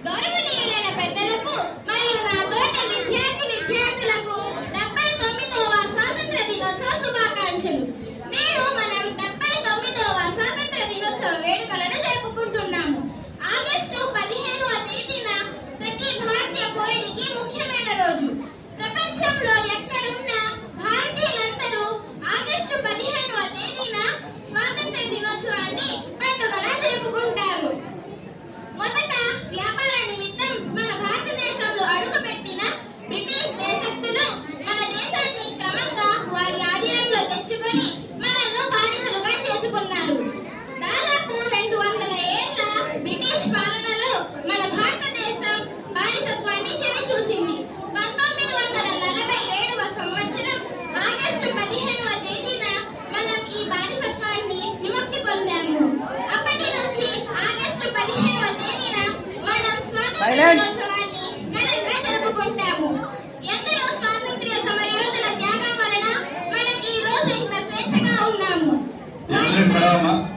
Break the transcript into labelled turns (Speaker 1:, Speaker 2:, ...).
Speaker 1: గౌరవనీయులైన పెద్దలకు మరియు నా తోటి విద్యార్థులకు 79వ స్వాతంత్ర దినోత్సవ శుభాకాంక్షలు. నేడు మనం 79వ స్వాతంత్ర దినోత్సవ వేడుకలను జరుపుకుంటున్నాము. ఆగస్టు 15వ తేదీన ప్రతి భారతీయ పౌరుడికి ముఖ్యమైన రోజు. ప్రపంచంలో ఎక్కడున్నా భారతీయులందరూ ఆగస్టు 15వ తేదీన స్వాతంత్ర దినోత్సవాన్ని పండుగలా జరుపుకుంటారు. మొదట వ్యాపార నిమిత్తం మన భారతదేశంలో అడుగుపెట్టిన బ్రిటిష్ దేశస్థులు మన దేశాన్ని క్రమంగా వారి ఆధీనంలో తెచ్చుకొని మనల్ని బానిసలుగా చేసుకున్నారు. దాదాపు 200 ఏళ్ల బ్రిటిష్ పాలనలో మన భారతదేశం బానిసత్వాన్ని చవిచూసింది. 1947వ సంవత్సరం ఆగస్టు 15వ తేదీన మనం ఈ బానిసత్వాన్ని విముక్తి పొందాము. అప్పటి నుంచి ఆగస్టు 15వ తేదీన మనం స్వాతంత్ర దినోత్సవాన్ని ఘనంగా జరుపుకుంటాము. ఎందరో స్వాతంత్ర్య సమరయోధుల త్యాగం వలన మనం ఈ రోజు ఇంత స్వేచ్ఛగా ఉన్నాము.